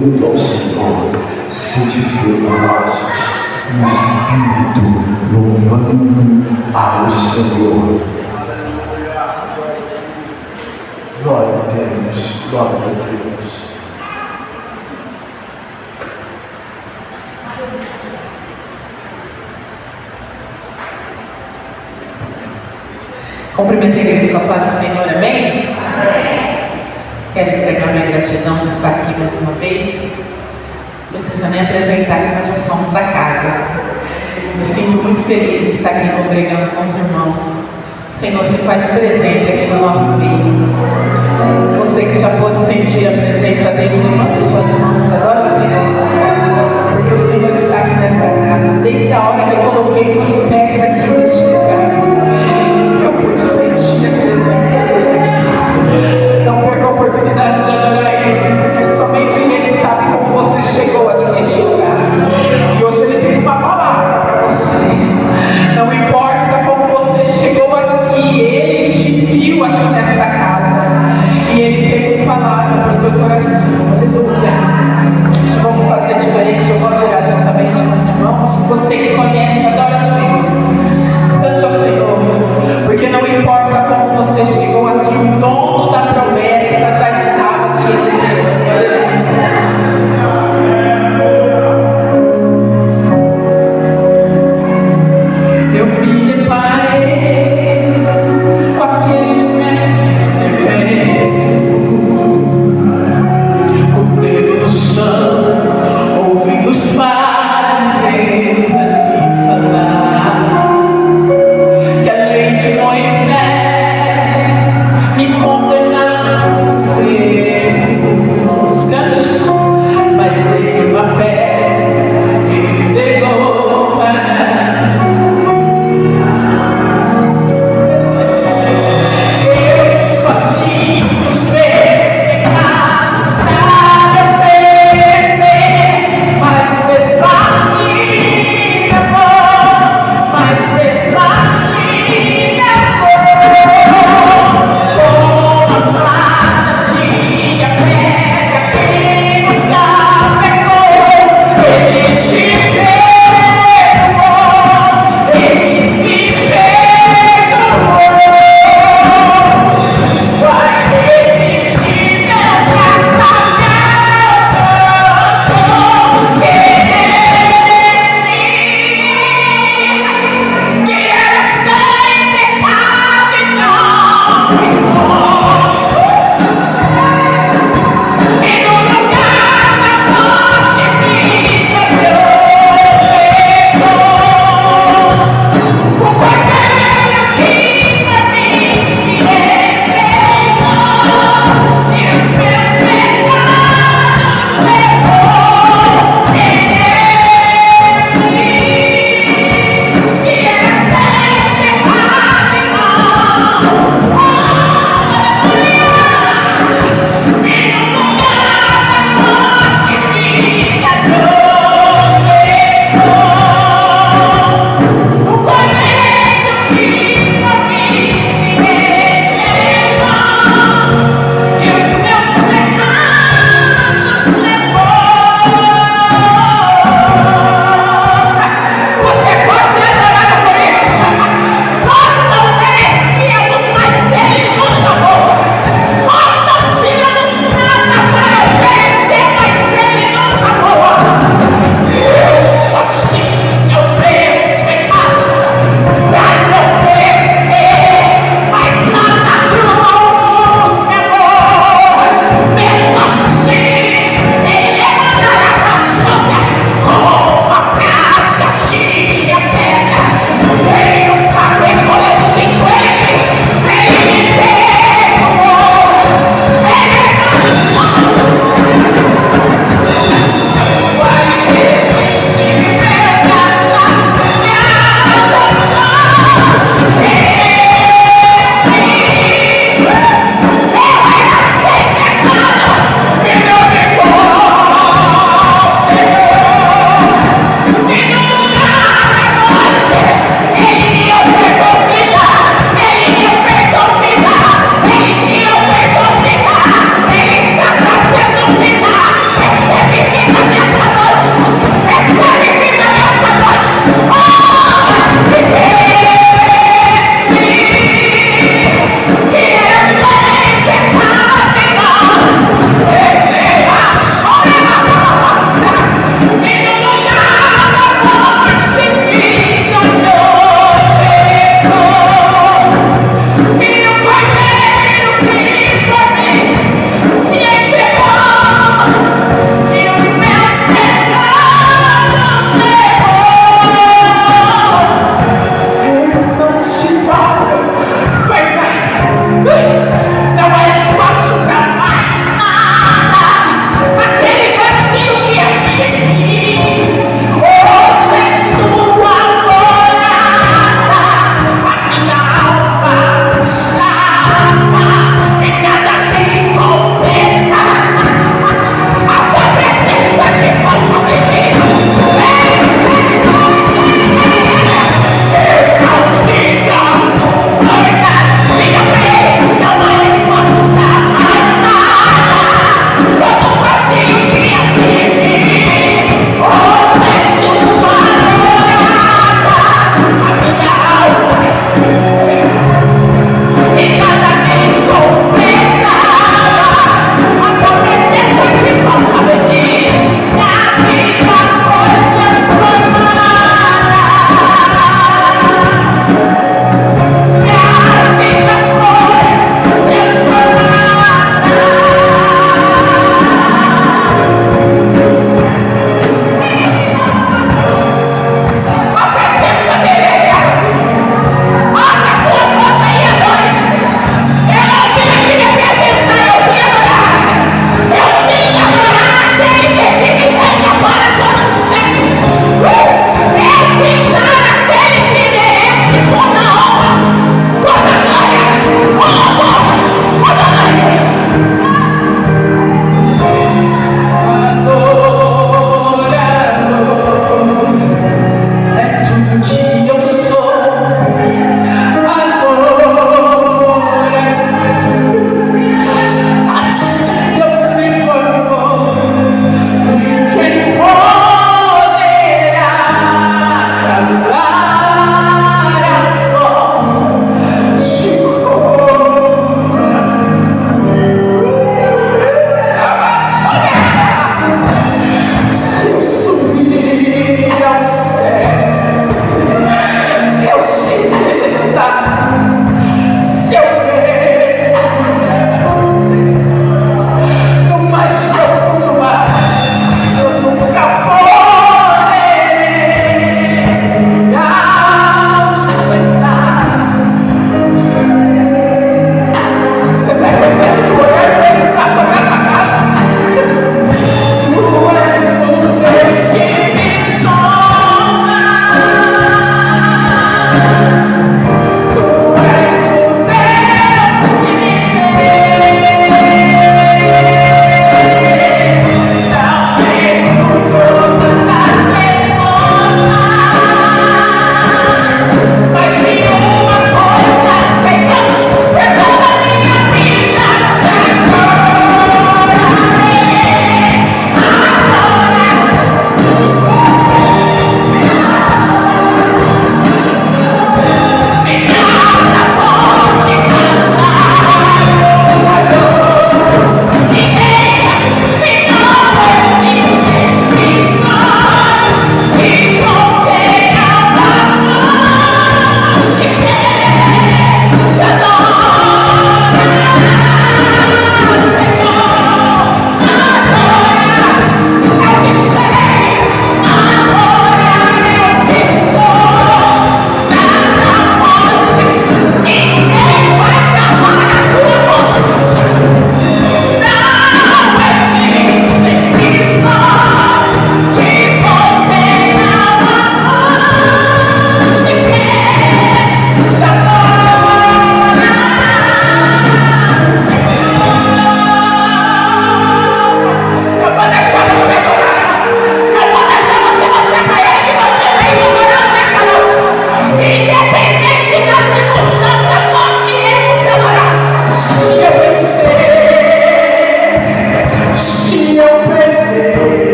adorando ao Senhor, sede fervorosos no Espírito, louvando ao Senhor. Glória a Deus, glória a Deus. Cumprimento a igreja com a paz do Senhor, amém? Quero externar minha gratidão de estar aqui mais uma vez. Não precisa nem apresentar que nós já somos da casa. Me sinto muito feliz de estar aqui congregando com os irmãos. O Senhor se faz presente aqui no nosso meio. Você que já pôde sentir a presença dele, levante suas mãos, adora o Senhor. Porque o Senhor está aqui nesta casa, desde a hora que eu coloquei meus pés aqui neste lugar. Eu pude sentir a presença dele aqui. Não perca a oportunidade de adorar ele, porque somente ele sabe como você chegou aqui neste lugar. E hoje ele tem uma palavra para você. Não importa como você chegou aqui, ele te viu aqui nesta casa. E ele tem uma palavra para o teu coração. Aleluia. Vamos fazer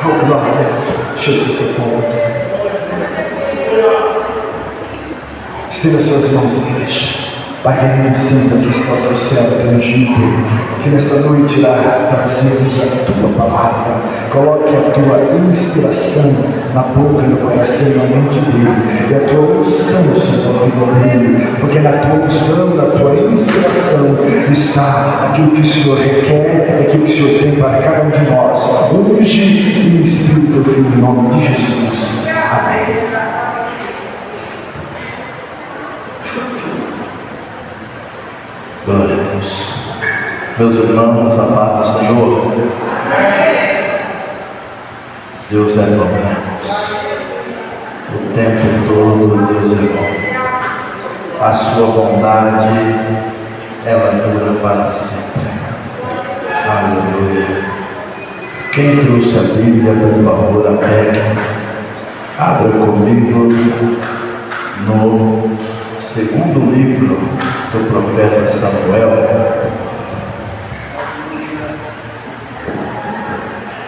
Oh, glória. Jesus é bom. Estenda suas mãos, igreja. Pai querido, sinta que está o teu céu teu ungido, que nesta noite irá trazer-nos a tua palavra. Coloque a tua inspiração na boca e no coração e na mente dele, e a tua unção, Senhor, na vida dele, porque na tua unção, na tua inspiração está aquilo que o Senhor requer, aquilo que o Senhor tem para cada um de nós. Unge e inspire o teu filho em nome de Jesus. Amém. Glória a Deus. Meus irmãos, a paz do Senhor. Deus é bom, irmãos. O tempo todo Deus é bom. A sua bondade, ela dura para sempre. Aleluia. Quem trouxe a Bíblia, por favor, abra comigo no segundo livro do profeta Samuel,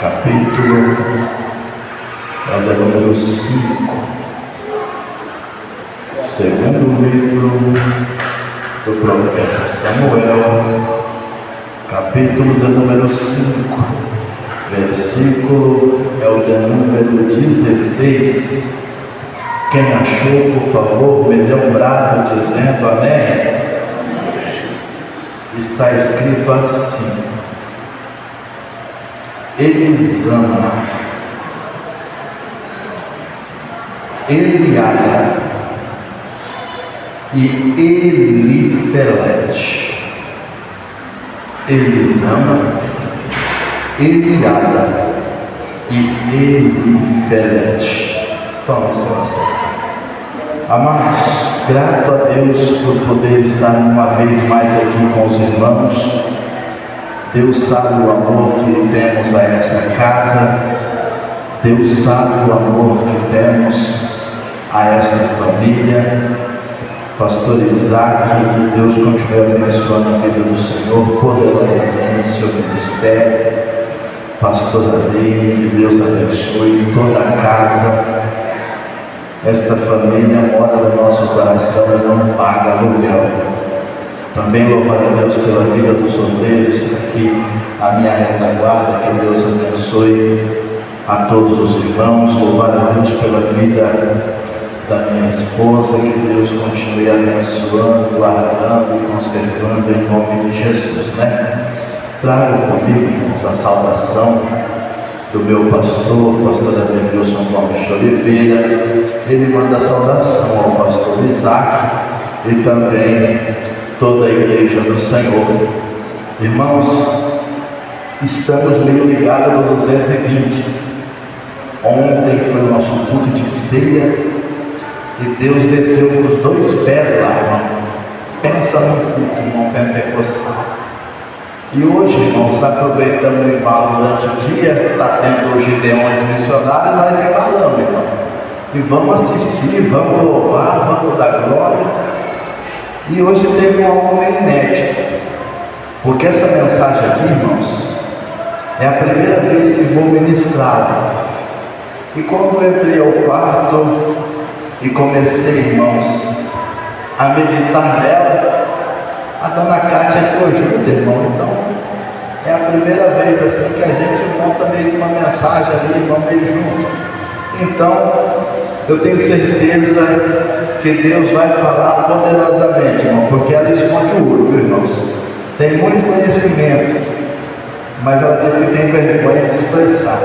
capítulo número 5. Segundo livro do profeta Samuel, capítulo número 5, versículo é o de número 16. Quem achou, por favor, me dê um brado dizendo amém. Está escrito assim: Elisama, Eliada e Elifelete. Elisama, Eliada e Elifelete. Tome seu assento. Amados, grato a Deus por poder estar uma vez mais aqui com os irmãos. Deus sabe o amor que temos a essa casa. Deus sabe o amor que temos a esta família. Pastor Isaac, que Deus continue abençoando a vida do Senhor poderosamente no seu ministério. Pastor Aline, que Deus abençoe toda a casa. Esta família mora no nosso coração e não paga aluguel. Também louvar a Deus pela vida dos solteiros aqui, a minha retaguarda, que Deus abençoe a todos os irmãos. Louvar a Deus pela vida da minha esposa, que Deus continue abençoando, guardando e conservando em nome de Jesus, né? Traga comigo, irmãos, a saudação do meu pastor Ademilson Gomes de Oliveira. Ele manda a saudação ao pastor Isaac e também toda a igreja do Senhor. Irmãos, estamos meio ligados no 220. Ontem foi o nosso culto de ceia e Deus desceu com os 2 pés lá, irmão. Pensa no culto, irmão, pentecostal. E hoje, irmãos, aproveitando o embalo durante o dia, está tendo os Gideões missionários, nós embalamos, irmão. E vamos assistir, vamos louvar, vamos dar glória. E hoje teve algo meio inédito, porque essa mensagem aqui, irmãos, é a primeira vez que vou ministrá-la. E quando eu entrei ao quarto e comecei, irmãos, a meditar nela, a dona Cátia entrou junto, irmão. Então, é a primeira vez assim que a gente monta meio que uma mensagem ali, irmão, meio junto. Então, eu tenho certeza que Deus vai falar poderosamente, irmão, porque ela esconde o olho, irmãos. Tem muito conhecimento, mas ela diz que tem vergonha de expressar.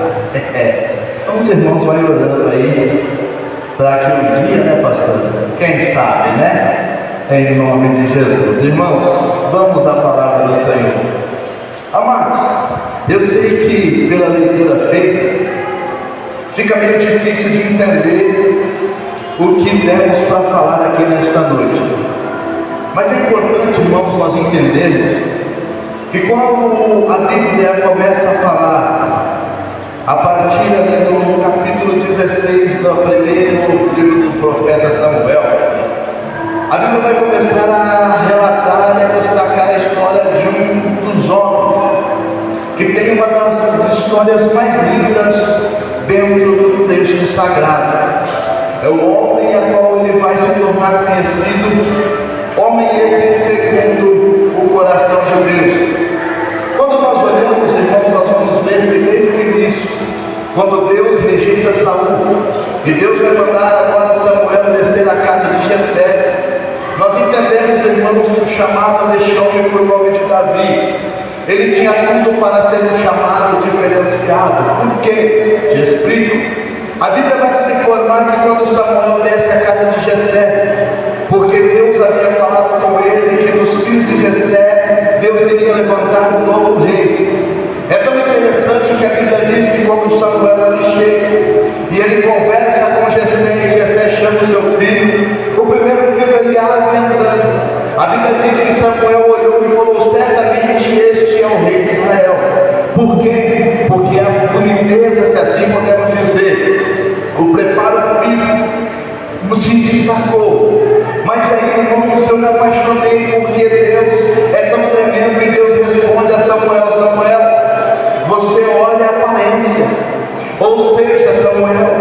Então, os irmãos vão orando aí, para que um dia, né, pastor? Quem sabe, né? Em nome de Jesus. Irmãos, vamos à palavra do Senhor. Amados, eu sei que pela leitura feita fica meio difícil de entender o que temos para falar aqui nesta noite. Mas é importante, irmãos, nós entendermos que quando a Bíblia começa a falar, a partir ali do capítulo 16 do primeiro livro do profeta Samuel, a Bíblia vai começar a relatar e a destacar a história de um dos homens que tem uma das histórias mais lindas dentro do texto sagrado. É o homem a qual ele vai se tornar conhecido, homem esse segundo o coração de Deus. Quando nós olhamos, irmãos, nós vamos ver que desde o início, quando Deus rejeita Saul, e Deus vai mandar agora Samuel descer à casa de Jessé, nós entendemos, irmãos, que o chamado deste homem por nome de Davi, ele tinha tudo para ser um chamado diferenciado. Por quê? Te explico. A Bíblia vai nos informar que quando Samuel desce à casa de Jessé, porque Deus havia falado com ele que nos filhos de Jessé, Deus iria levantar um novo rei. É tão interessante que a Bíblia diz que quando Samuel ali chega, e ele conversa com Jessé, e Jessé chama o seu filho, o primeiro filho Eliabe entrando. A Bíblia diz que Samuel olhou e falou: certamente este é o rei de Israel. Por quê? Porque a boniteza, se assim podemos dizer, o preparo físico se destacou. Mas aí, irmãos, eu me apaixonei porque Deus é tão tremendo e Deus responde a Samuel: Samuel, você olha a aparência. Ou seja, Samuel,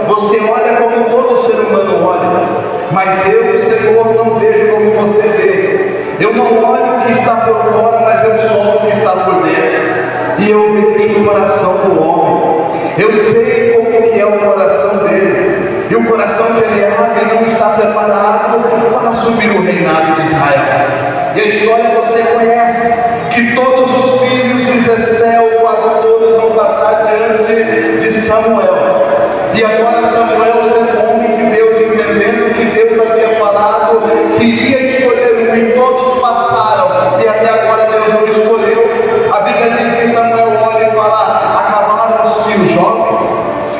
você olha como todo ser humano olha, mas eu, Senhor, não vejo como você vê. Eu não olho o que está por fora, mas eu sou o que está por dentro. E eu vejo o coração do homem. Eu sei como que é o coração dele. E o coração de Eliabe não está preparado para assumir o reinado de Israel. E a história você conhece, que todos os filhos de Jessé, ou quase todos, vão passar diante de Samuel. E agora Samuel, sendo homem de Deus, entendendo que Deus havia falado que iria escolher um, e todos passaram, e até agora Deus não escolheu. A Bíblia diz que Samuel olha e fala: acabaram-se os jovens,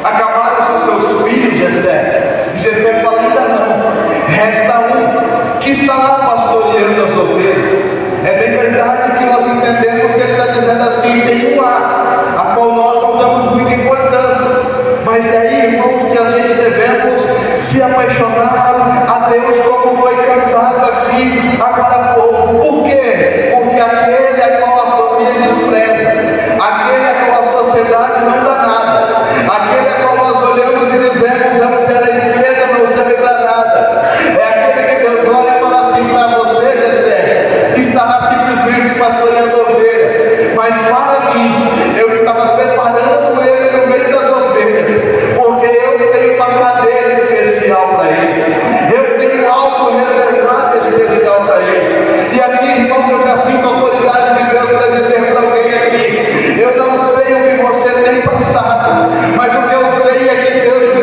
acabaram-se os seus filhos, Jessé. E Jessé fala: ainda não, resta um, que está lá pastoreando as ovelhas. É bem verdade que nós entendemos que ele está dizendo assim: tem um lá, a qual nós não damos muita importância, mas é aí, irmãos, que a gente devemos se apaixonar a Deus, como foi cantado aqui agora há pouco. Por quê? Porque aquele a qual a família despreza, aquele a qual a sociedade não dá nada, aquele a qual nós olhamos e dizemos: vamos ser à esquerda, não serve para nada, é aquele que Deus olha e fala assim para você: Jessé, estará simplesmente pastoreando ovelha, mas para mim, eu estava preparando ele no meio das ovelhas, porque eu tenho uma cadeira especial para ele, eu tenho algo reservado especial para ele. E aqui, irmãos, eu já sinto a autoridade de Deus para dizer para alguém aqui: eu não sei o que você tem passado, mas o que eu sei é que Deus te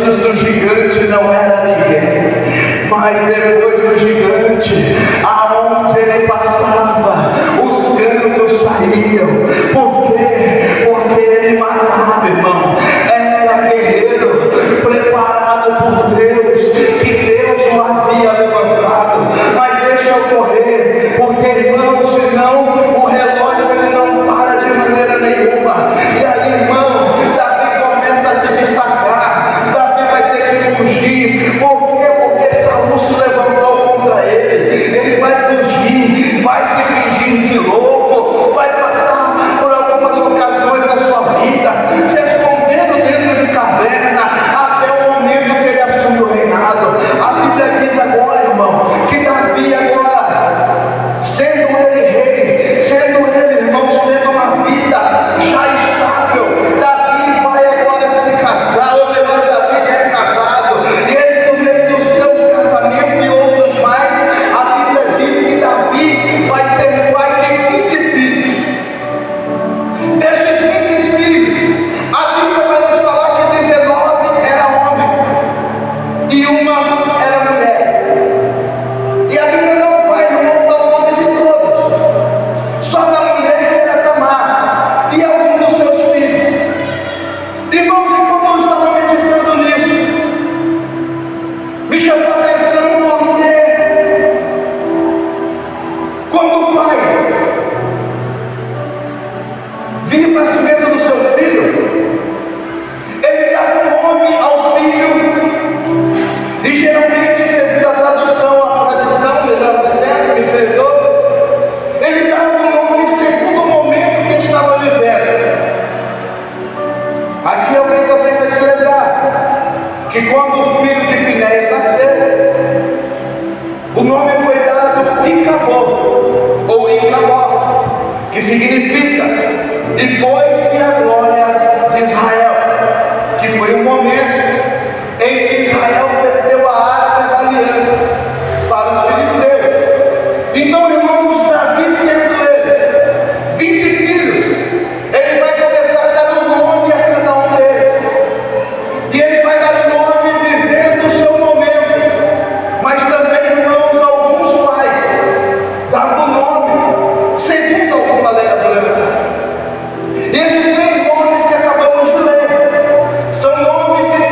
Antes do gigante não era ninguém, mas depois do gigante, aonde ele passava, os cantos saíam. Por quê? Porque ele matava, irmão. Era guerreiro, preparado por Deus, que Deus o havia levantado. Mas deixa eu correr, porque, irmão, senão o relógio ele não para de maneira nenhuma. E aí, irmão, Davi começa a se destacar. Davi vai ter que fugir. Por quê? Porque Saul se levantou contra ele. Ele vai fugir, vai se fingir de louco, vai passar por algumas ocasiões da sua vida, se escondendo dentro de caverna, até o momento que ele assume o reinado. A Bíblia diz agora, irmão, que Davi agora, sendo ele rei, sendo ele, irmãos, tendo uma vida já estável, Davi vai agora se casar, ou melhor, Davi já é casado, e ele, no meio do seu casamento e outros mais, a Bíblia diz que Davi vai ser pai de 20 filhos. Desses 20 filhos, a Bíblia vai nos falar que 19 era homem e uma era mulher. E a Bíblia não vai, irmão, dar o nome de todos, só da mulher que era Tamar e algum dos seus filhos. Irmãos, enquanto eu estava meditando nisso, me chamou a atenção porque quando o pai via o nascimento do seu filho, ele dava um nome ao filho, e geralmente, segundo a tradução, a tradição, melhor dizendo, me perdoe, ele dava um nome segundo o momento que ele estava vivendo. Aqui alguém também vai se lembrar que quando o filho de Finéias nasceu, o nome foi dado Icabod, ou Icabó, que significa e foi-se a glória de Israel, que foi um momento em que Israel perdeu a arca da aliança para os filisteus. Então, irmãos, Davi tendo ele 20 filhos, ele vai começar a dar um nome a cada um deles, e ele vai dar um nome vivendo o seu momento. Mas também, irmãos, alguns pais davam nome segundo alguma lembrança. E esses 3 nomes que acabamos de ler são nomes de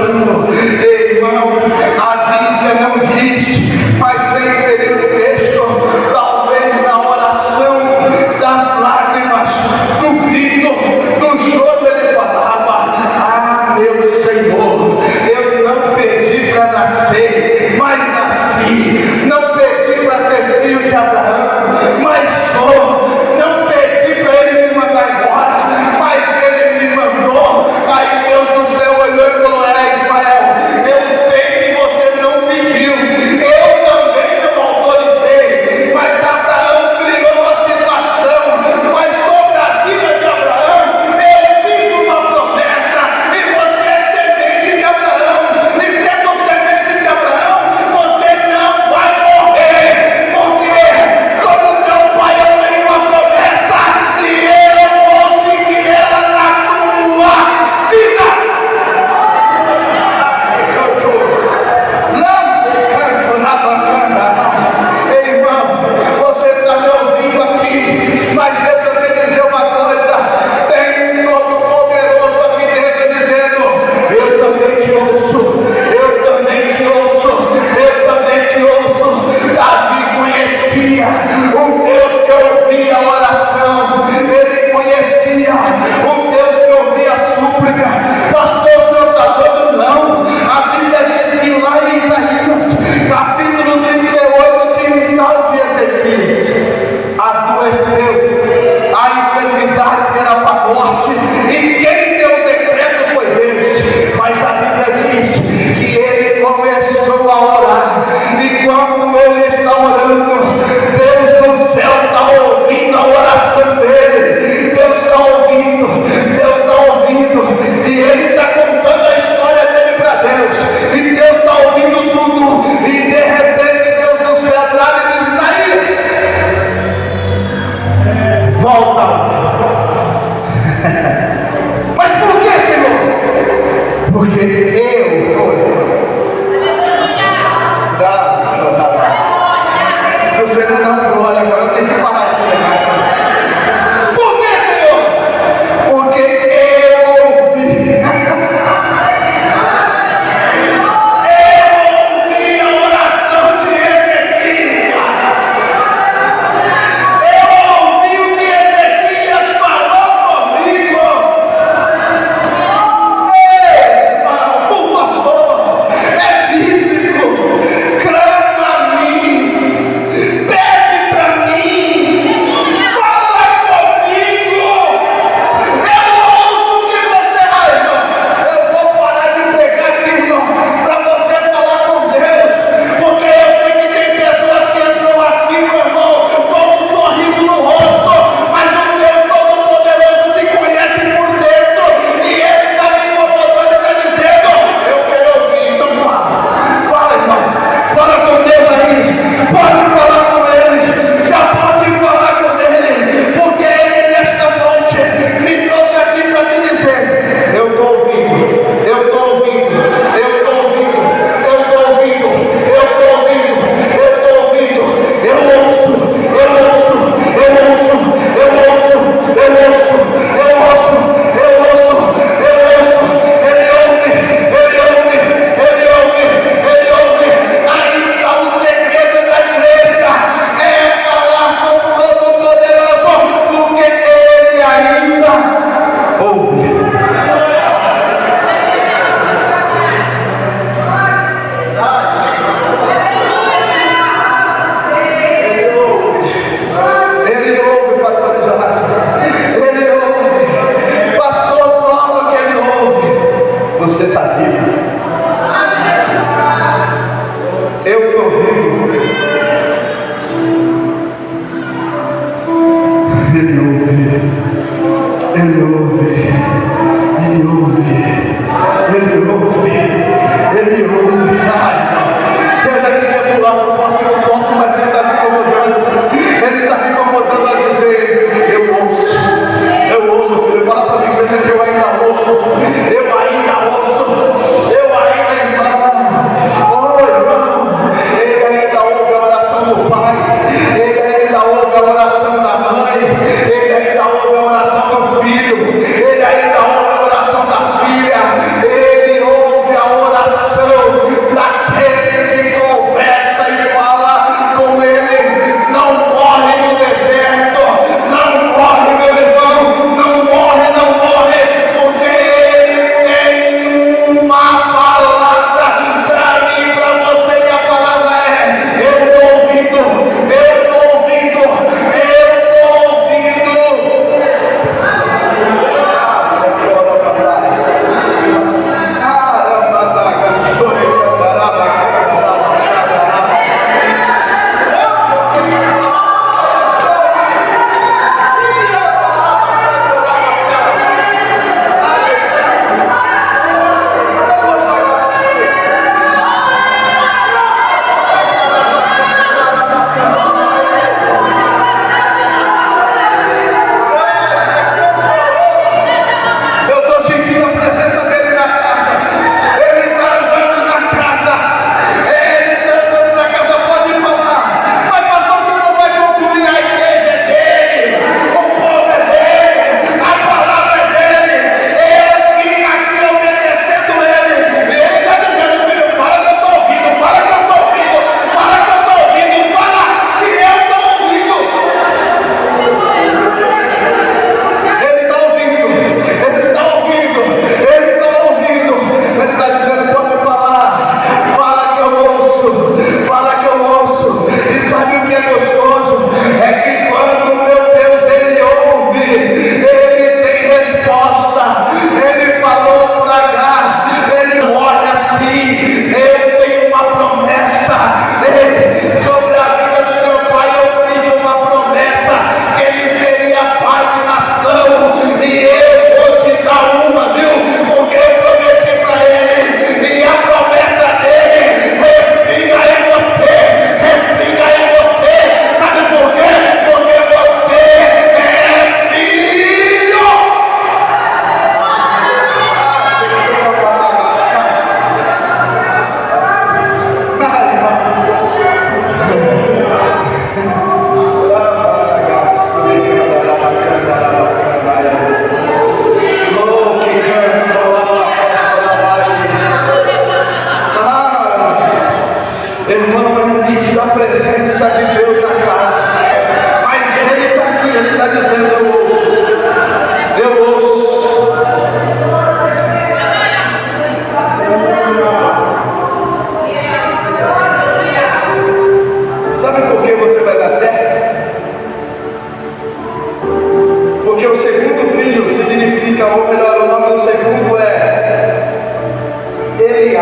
chorando. Irmão, a Bíblia não diz, mas sem querer o texto, talvez na oração das lágrimas, do grito, do choro, ele falava: ah, meu Senhor, eu não pedi para nascer, mas nasci. Não pedi para ser filho de Abraão, mas sou. Não pedi para ele me mandar embora, mas ele me mandou. Aí Deus do céu olhou e falou: Ismael, eu sei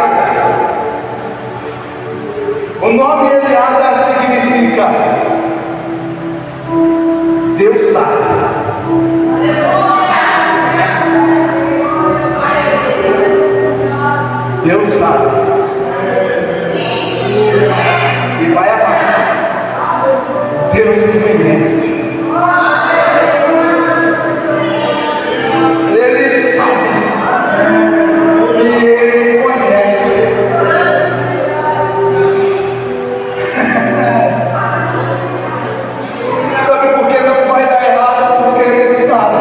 Eliada. O nome Eliada significa Deus sabe. Deus sabe. E vai abaixo. Deus conhece. Ele sabe. E Ele conhece. Sabe por que não vai dar errado? Porque Ele sabe.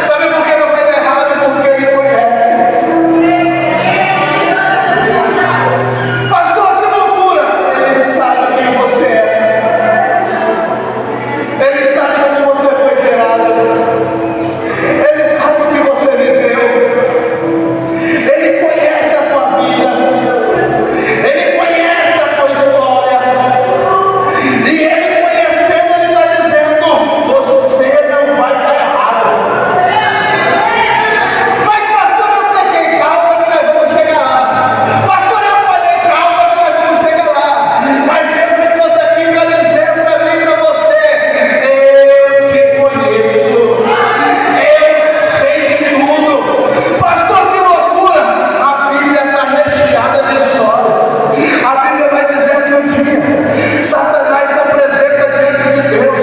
Sabe por que não vai dar errado? Porque Ele conhece. Pastor, que loucura! Ele sabe quem você é. Ele sabe como você foi gerado. Ele sabe o que você viveu. Ele conhece a tua vida. Ele conhece a tua história. E Ele conhecendo, Ele está dizendo: você não vai dar errado. Mas pastor, eu peguei, calma que nós vamos chegar lá. Pastor, eu falei, calma que nós vamos chegar lá. Mas Deus me trouxe aqui para dizer para mim e para você: eu te conheço. Eu sei de tudo. Pastor, que loucura! A Bíblia está recheada de história. A Bíblia vai dizer que um dia Satanás se apresenta diante de Deus.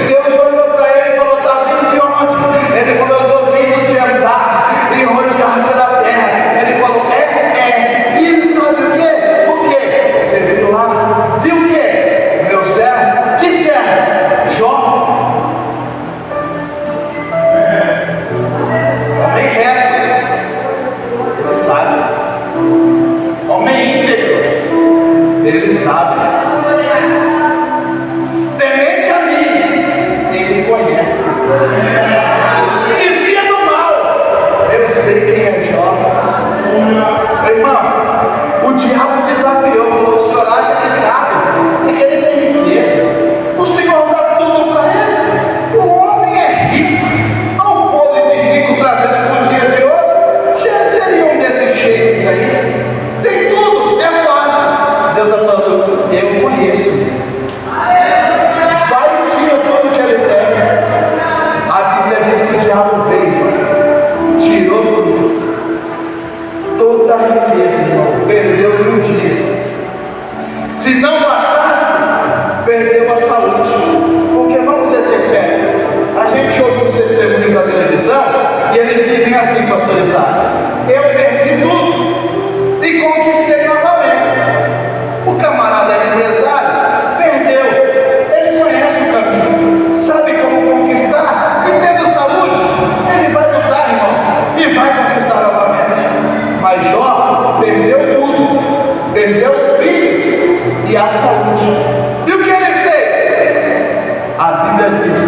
Deus olhou para ele e falou: está vindo de onde? Ele falou: eu estou vindo de andar e rodear pela terra. Ele falou: é. E sabe o quê? O quê? Você viu lá? Viu o quê? Meu servo? Que servo? Jó. Homem reto. Ele sabe. Homem íntegro. Ele sabe. Temente a mim. Ele conhece. Desvia do mal. Eu sei quem é Jó. Irmão, o diabo desafiou. Falou: o senhor acha que sabe? É que ele tem riqueza. O senhor dá tudo para ele. O homem é rico. Não pode de rico trazendo para os dias de hoje. Seria um desses sheiks aí. Tem tudo, é fácil. Deus está falando: eu conheço. Vai e tira tudo que ele tem. A Bíblia diz que o diabo veio, tirou tudo. Toda a riqueza, irmão, perdeu em um dia. Se não bastasse, perdeu a saúde. Porque vamos ser sinceros, a gente ouve os testemunhos da televisão e eles dizem assim, pastor Isaac: eu perdi tudo e conquistei novamente. O camarada era empresário, perdeu. Ele conhece o caminho, sabe como conquistar, e tendo saúde, ele vai lutar, irmão, e vai conquistar novamente. Mas Jó perdeu tudo, perdeu os filhos e a saúde. E o que ele fez? A Bíblia diz: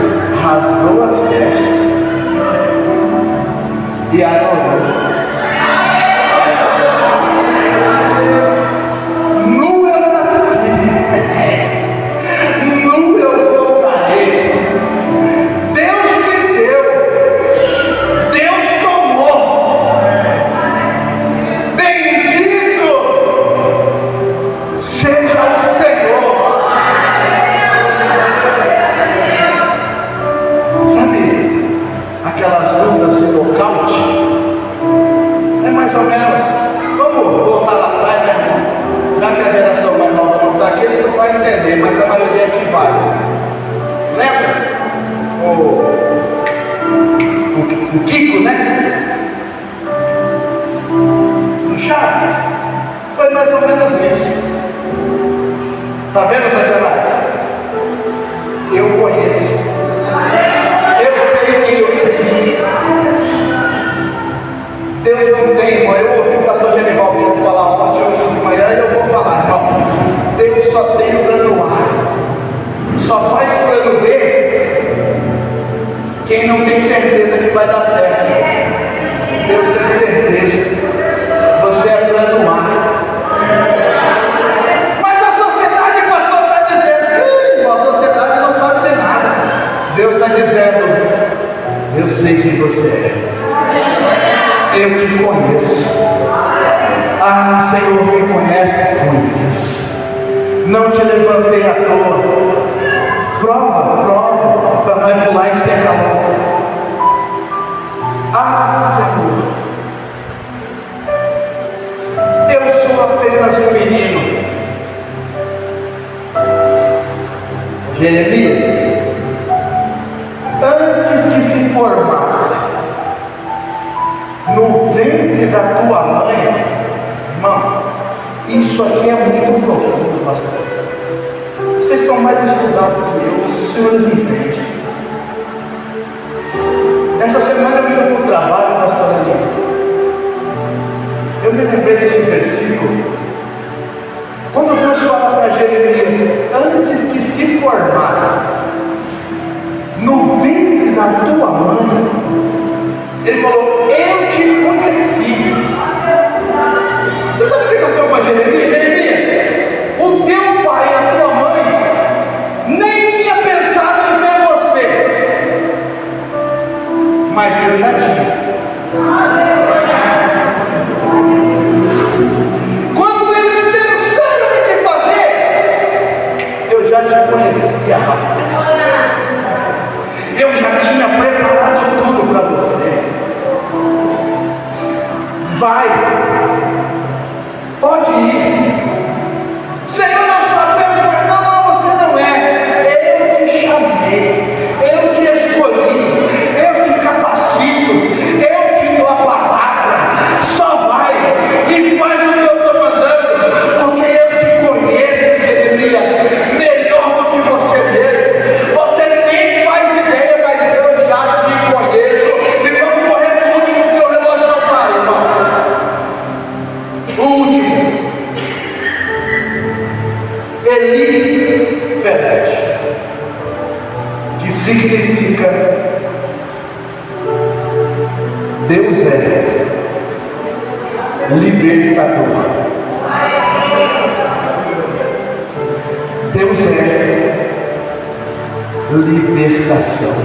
rasgou as vestes e adorou. Nu eu nasci, nu eu voltarei. Deus me deu, Deus tomou. Bendito seja o Senhor. Sabe aquelas lutas de nocaute? É mais ou menos. Vamos voltar lá atrás, né? Já que a geração mais nova não está aqui, eles não vão entender, mas a maioria aqui vai. Lembra? O Kiko, né? No Chaves. Foi mais ou menos isso. Está vendo, Satanás? Eu conheço. Eu sei quem eu fiz. Deus não tem, irmão. Eu ouvi o pastor Genival Bento falar ontem, hoje de manhã, e eu vou falar, irmão. Deus só tem o plano A. Só faz plano B quem não tem certeza que vai dar certo. Deus tem certeza. Você é plano A. Mas a sociedade, pastor, está dizendo: a sociedade não sabe de nada. Deus está dizendo: eu sei quem você é. Eu te conheço. Senhor, me conhece. Não te levantei à toa. Prova, para nós pular e ser calor. Senhor, eu sou apenas um menino. Jeremias, antes que se formasse no ventre da tua mãe, irmão, isso aqui é muito profundo, pastor. Vocês são mais estudados do que eu, os senhores entendem. Essa semana eu indo para o trabalho, pastor Ali, eu me lembrei desse versículo. Quando Deus fala para Jeremias, antes que se formasse no ventre da tua mãe, Ele falou, eu te conheci. Você sabe o que eu estou para Jeremias? Jeremias, o teu pai e a tua mãe nem tinha pensado em ver você, mas eu já tinha. Quando eles pensaram em te fazer, eu já te conhecia, rapaz. Eu já tinha preparado tudo para você. Vai, pode ir. Senhor, eu sou apenas um... Não, você não é. Eu te chamei, eu te escolhi, eu te capacito, eu te dou a palavra. Só vai e faz o que eu estou mandando, porque eu te conheço, Jeremias, melhor do que você mesmo. Você nem faz ideia, mas eu já te conheço. E vamos correr para o último, porque o relógio não para, irmão. O último, Eli Felet, que significa Deus é libertador. Deus é libertação.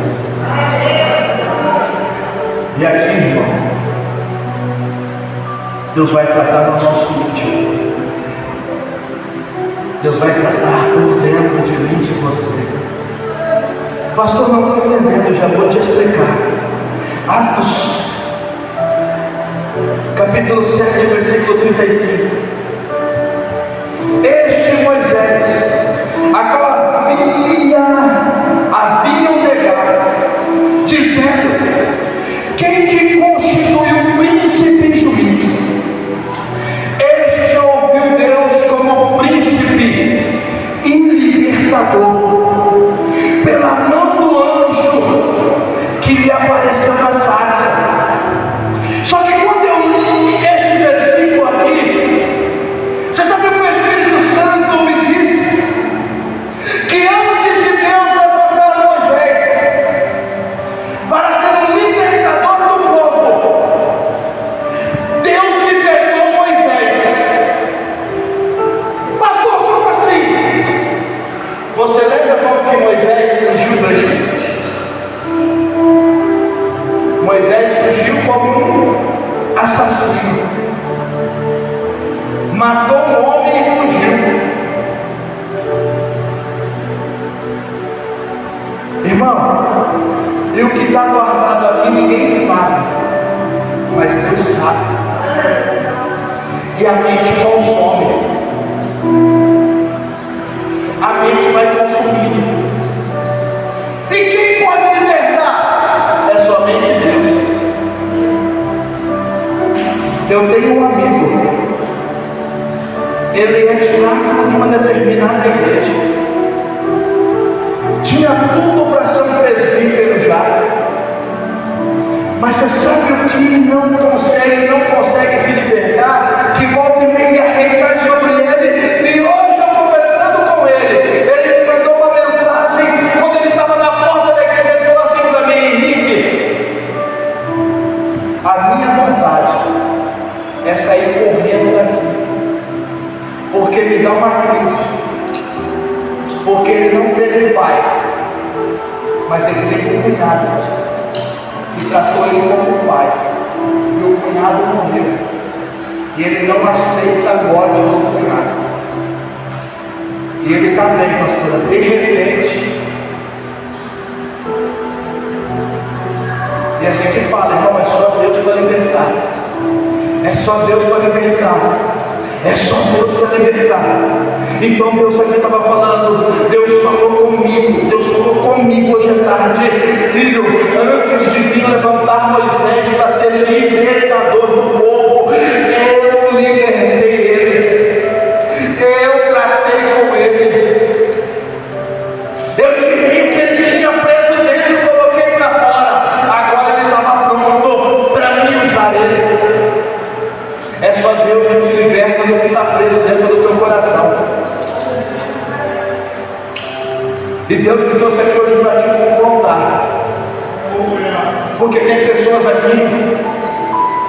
E aqui, irmão, Deus vai tratar no nosso íntimo. Deus vai tratar por dentro de mim e de você. Pastor, não estou entendendo, já vou te explicar. Atos, capítulo 7, versículo 35. Este Moisés, a qual haviam negado, dizendo, quem te constituiu príncipe e juiz? Este ouviu Deus como príncipe e libertador, pela mão do anjo que lhe apareceu na sarça. Só que quando eu li este versículo aqui, você sabe o que o Espírito Santo me disse? Que antes de Deus levantar Moisés para ser o libertador do povo, Deus libertou Moisés. Pastor, como assim? Você lembra como que Moisés fugiu do Egito? Moisés fugiu como um assassino. Matou um homem e fugiu. Irmão, e o que está guardado aqui ninguém sabe, mas Deus sabe. E a mente consome. A mente vai consumir. E quem pode libertar? É somente Deus. Eu tenho um amigo, ele é diácono de uma determinada igreja, tinha tudo para ser um presbítero já, mas você sabe o que não consegue se libertar? Que volta e meia recai sobre ele. E hoje eu conversando com ele me mandou uma mensagem quando ele estava na porta da igreja. Ele falou assim para mim, Henrique, a minha vontade é sair correndo daqui, porque me dá uma crise, porque ele não teve pai, mas ele teve um cunhado, que tratou ele como pai, e o cunhado morreu. E ele não aceita a morte do cunhado. E ele está bem, pastora. De repente, e a gente fala, irmão, é só Deus para libertar. É só Deus para libertar. É só Deus para libertar. Então Deus aqui estava falando, Deus falou comigo, Deus falou comigo hoje à tarde, filho, antes de vir levantar Moisés para ser libertador do povo, eu libertei ele, eu tratei com ele, eu tirei o que ele tinha preso dentro e coloquei para fora, agora ele estava pronto para mim usar ele. É só Deus que te liberta do que está preso dentro do teu coração. E Deus me trouxe aqui hoje para te confrontar. Porque tem pessoas aqui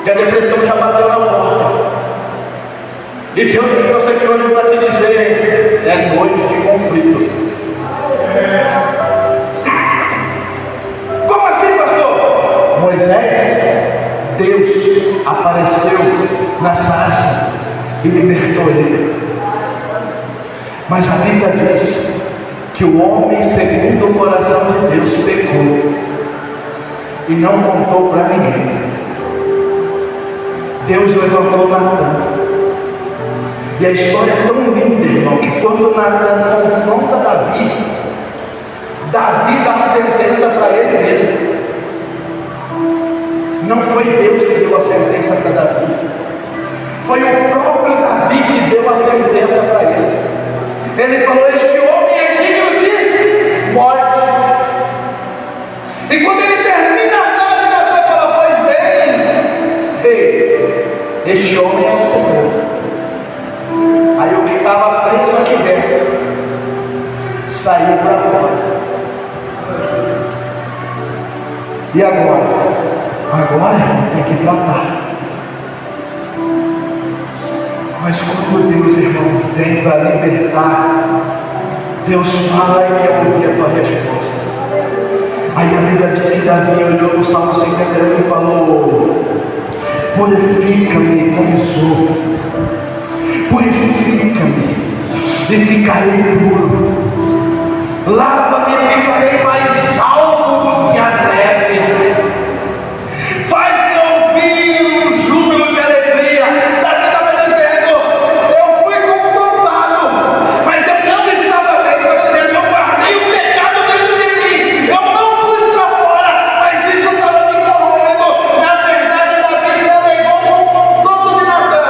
que a depressão já bateu na porta. E Deus me trouxe aqui hoje para te dizer, é noite de conflito. Como assim, pastor? Moisés, Deus apareceu na sarça e libertou ele. Mas a Bíblia diz que o homem segundo o coração de Deus pecou e não contou para ninguém. Deus levantou Natã. E a história é tão linda, irmão, que quando Natã confronta Davi, Davi dá a sentença para ele mesmo. Não foi Deus que deu a sentença para Davi, foi o próprio Davi que deu a sentença para ele. Ele falou, este homem é digno de morte. E quando ele termina a frase, Natã fala, pois bem, ei, este homem é o Senhor. Aí o que estava preso aqui dentro saiu para fora. E agora? Agora tem que tratar. Mas quando Deus, irmão, vem para libertar, Deus fala e quer ouvir a tua resposta. Aí a Bíblia diz que Davi olhou no Salmo 51 e falou, purifica-me com isopo, purifica-me e ficarei puro, lava-me e ficarei mais alto do que a neve, faz-me ouvir um júbilo de alegria. Davi estava dizendo, eu fui confrontado, mas eu não estava bem. Estava dizendo, eu guardei o pecado dentro de mim, eu não pus para fora, mas isso estava me corroendo. Na verdade, Davi se alegrou com o confronto de Natã,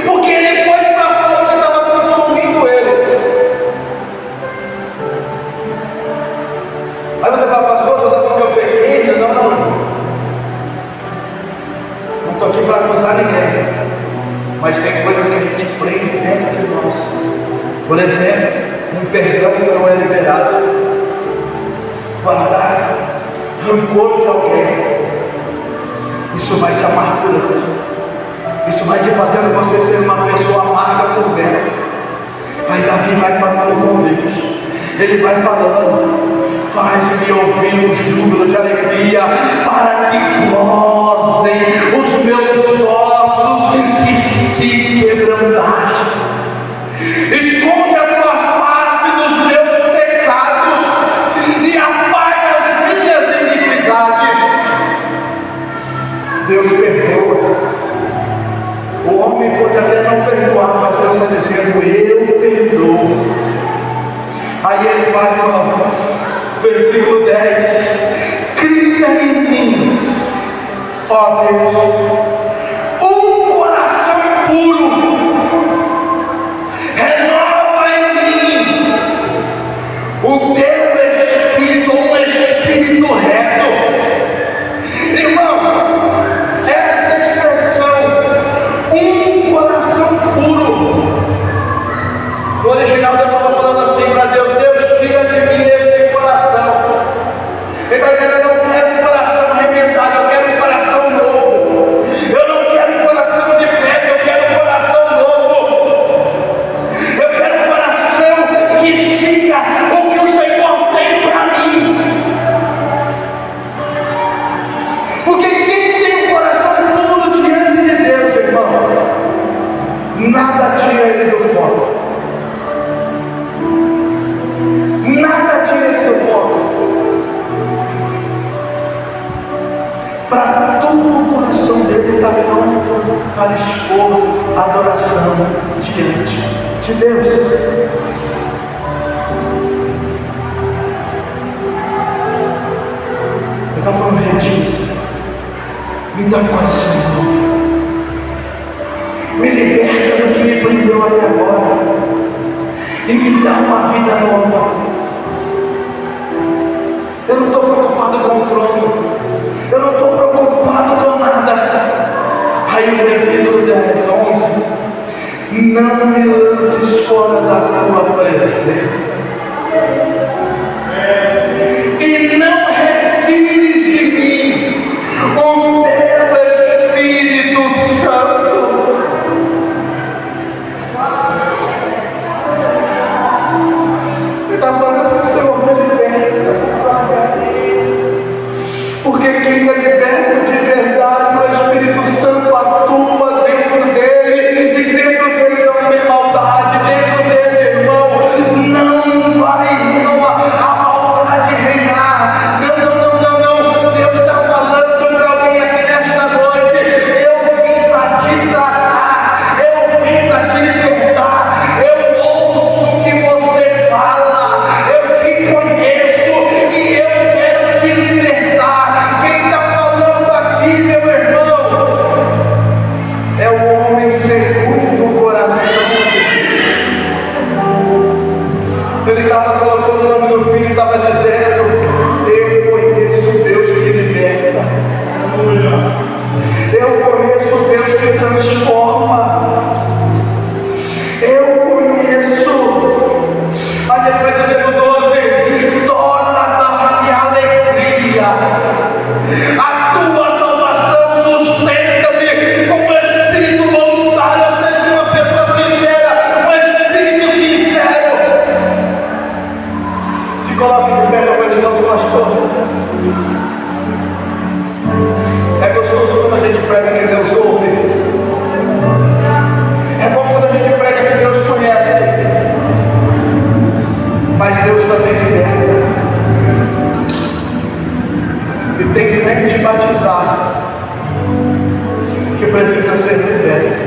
porque ele pôs para fora o que estava consumindo ele. Aí você fala, pastor, você está falando que eu pequei? Não. Não estou aqui para acusar ninguém. Mas tem coisas que a gente prende dentro de nós. Por exemplo, um perdão que não é liberado. Guardar rancor de alguém. Isso vai te amargurando. Isso vai te fazendo você ser uma pessoa amarga por dentro. Aí Davi vai falando com Deus. Ele vai falando, faz-me ouvir um júbilo de alegria, para que gozem os meus ossos que se quebrantaste. Esconde a tua face dos meus pecados e apaga as minhas iniquidades. Deus perdoa. O homem pode até não perdoar, mas Deus está dizendo, eu perdoo. Aí ele vai no versículo 10, cria em mim, ó Deus, um coração puro, renova em mim o teu espírito, um espírito reto. Irmão, esta expressão, um coração puro, no original Deus estava falando assim para Deus, Deus, tira de mim este coração. Ele está dizendo, eu não quero um coração arrebentado, eu quero um coração novo. Nada tira ele do foco. Nada tira ele do foco. Para todo o coração dele está pronto para expor adoração diante de Deus. Eu estava falando, Retício, me dá um coração novo. Me liberta do que me prendeu até agora. E me dá uma vida nova. Eu não estou preocupado com o trono. Eu não estou preocupado com nada. Aí o versículo 10, 11. Não me lances fora da tua presença. E não retires de mim o teu Espírito Santo. Está falando para o Senhor, me liberta. Porque quem é liberto de verdade, o Espírito Santo atua dentro dele, e dentro dele não tem maldade, dentro dele, irmão, não vai, não a maldade reinar. Não. Deus está falando para alguém aqui nesta noite: eu vim para te tratar, eu vim para te libertar, eu ouço o que você fala, eu te conheço e eu quero te libertar. Quem está falando aqui, meu irmão, é o homem segundo o coração de Deus. Ele estava colocando o nome do filho e estava dizendo: eu conheço o Deus que liberta, eu conheço o Deus que transforma, eu conheço. Aí ele vai dizer no 12: torna a dar-me alegria, a tua salvação sustenta-me com um espírito voluntário, ou seja, uma pessoa sincera, um espírito sincero. Se coloque de pé com a bendição do pastor. É gostoso quando a gente prega que Deus ouve. É bom quando a gente prega que Deus conhece. Mas Deus também liberta. E tem crente batizado que precisa ser liberto.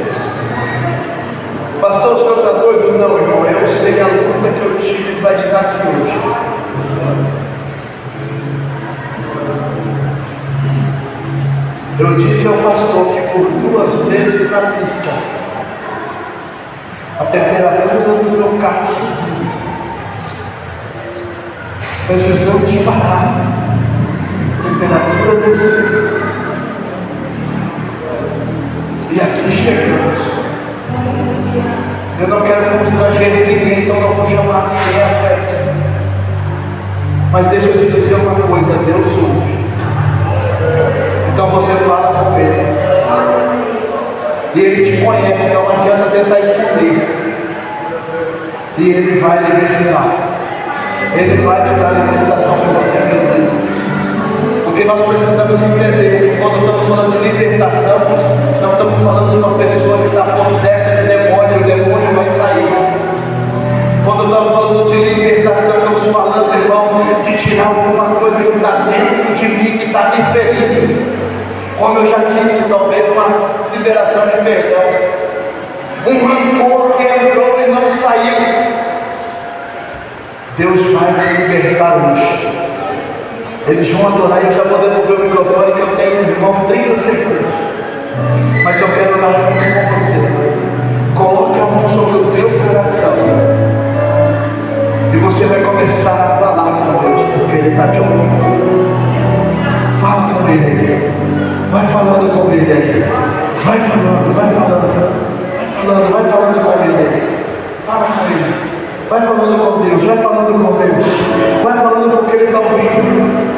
Pastor, o senhor está doido? Não, irmão, eu sei a luta que eu tive para estar aqui hoje. Eu disse ao pastor que por 2 vezes na pista a temperatura do meu carro subiu. Precisamos parar. A temperatura desceu. E aqui chegamos. Eu não quero constranger ninguém, então não vou chamar ninguém à frente. Mas deixa eu te dizer uma coisa: Deus ouve. Então você fala com Ele. E Ele te conhece, não adianta tentar esconder. E Ele vai libertar. Ele vai te dar a libertação que você precisa. Porque nós precisamos entender, quando estamos falando de libertação, não estamos falando de uma pessoa que está possessa de demônio, o demônio vai sair. Quando estamos falando de libertação, estamos falando, irmão, de tirar alguma coisa que está dentro de mim, que está me ferindo. Como eu já disse, talvez uma liberação de perdão. Um rancor que entrou e não saiu. Deus vai te libertar hoje. Eles vão adorar e eu já vou devolver o microfone, que eu tenho, irmão, 30 segundos. Mas eu quero orar junto com você. Coloque a mão sobre o teu coração. E você vai começar a falar com Deus, porque Ele está te ouvindo. Fala com Ele aí. Vai falando com Ele aí. Vai falando com Ele aí. Fala com Ele. Vai falando com Deus, vai falando com Deus. Vai falando porque Ele está ouvindo.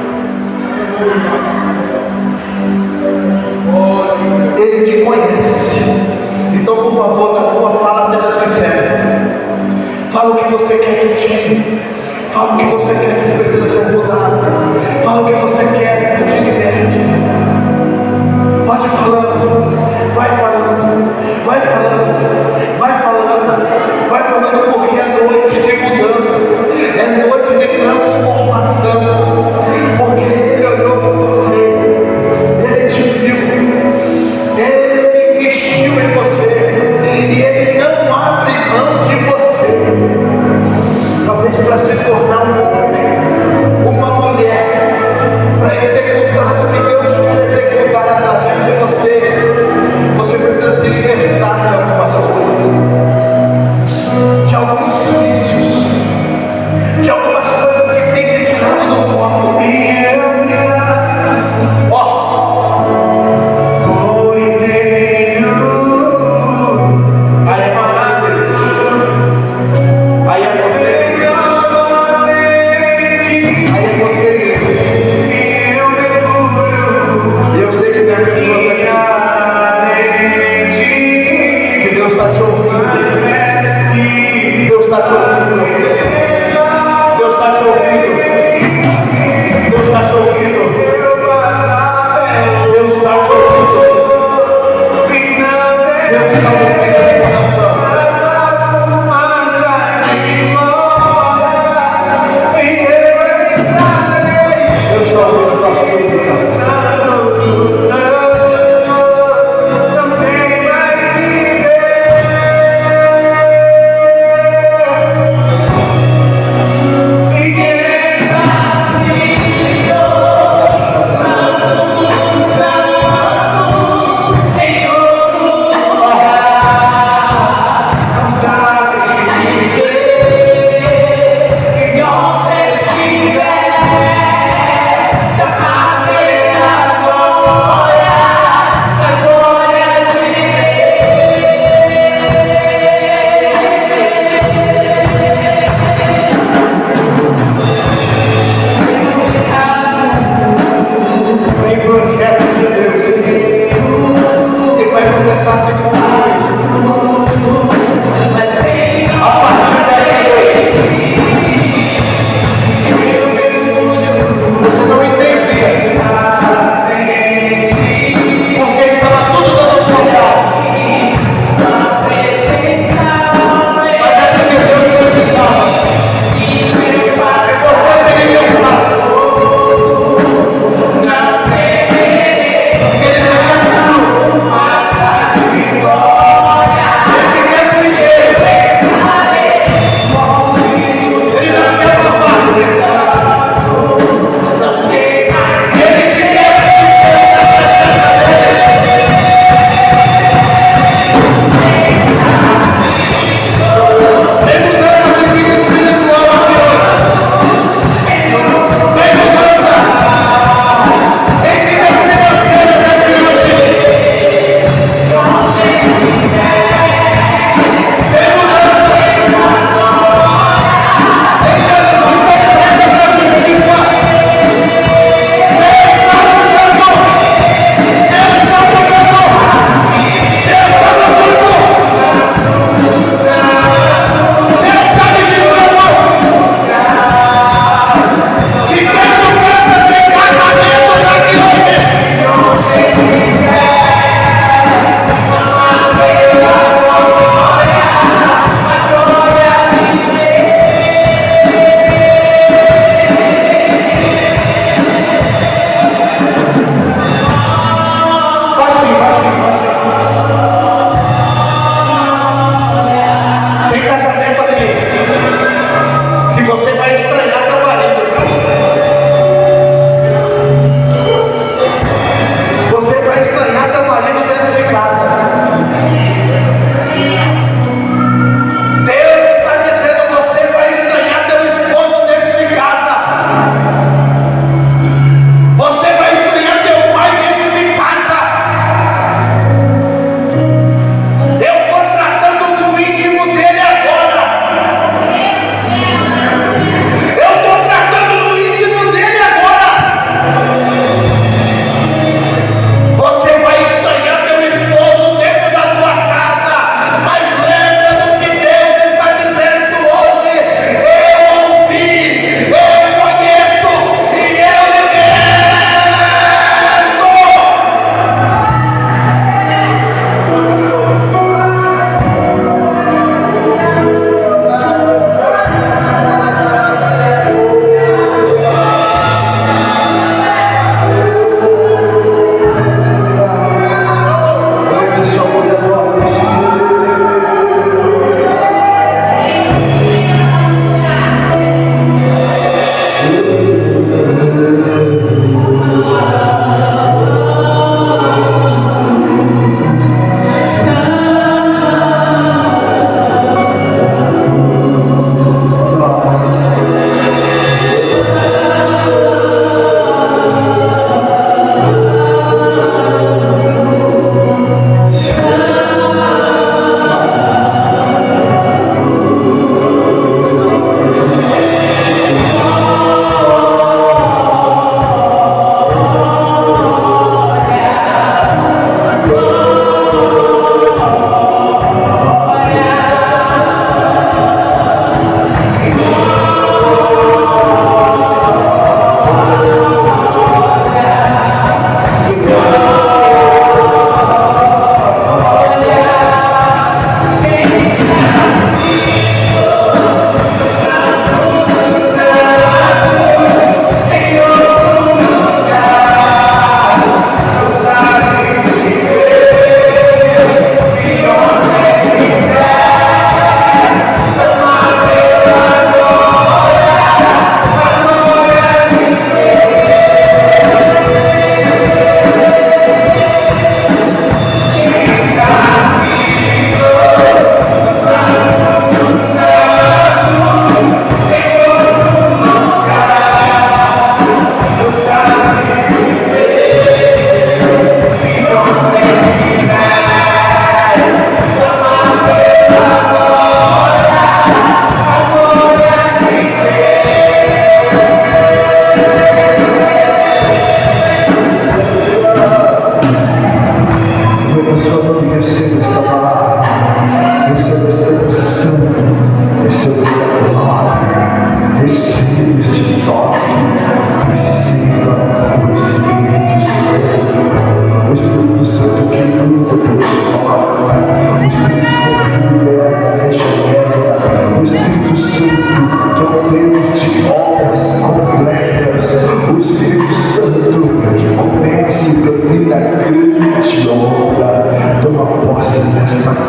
Ele te conhece. Então, por favor, na tua fala, seja sincero. Fala o que você quer que tire. Fala o que você quer que precisa ser mudado. Fala o que você quer que te liberte. Pode ir falando. Vai falando. Vai falando. está te ouvindo. Deus está te ouvindo. Deus está te ouvindo. Deus está te ouvindo. Deus está ouvindo o coração. Deus está ouvindo a tua súplica.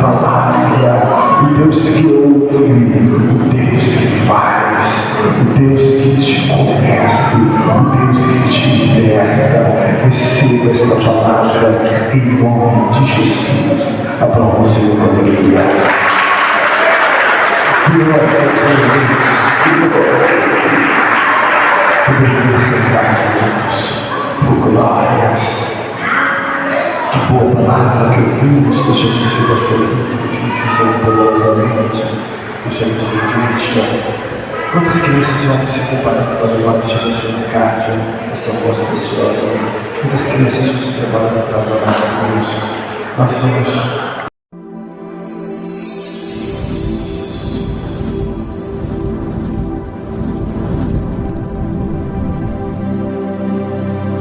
palavra, o Deus que ouve, o Deus que faz, o Deus que te conhece, o Deus que te liberta. Receba esta palavra em nome de Jesus. Aplauda o Senhor com alegria. Glória a Deus. Podemos assentar juntos. Oh, glórias. Que boa palavra que ouvimos. Deixamos ser pastor íntimo, juntos amorosamente. Deixamos ser igreja. Quantas crianças vão se preparando para levar este abençoe no Cátia, essa voz preciosa? Quantas crianças vão se preparando para adorar a Deus? Nós vamos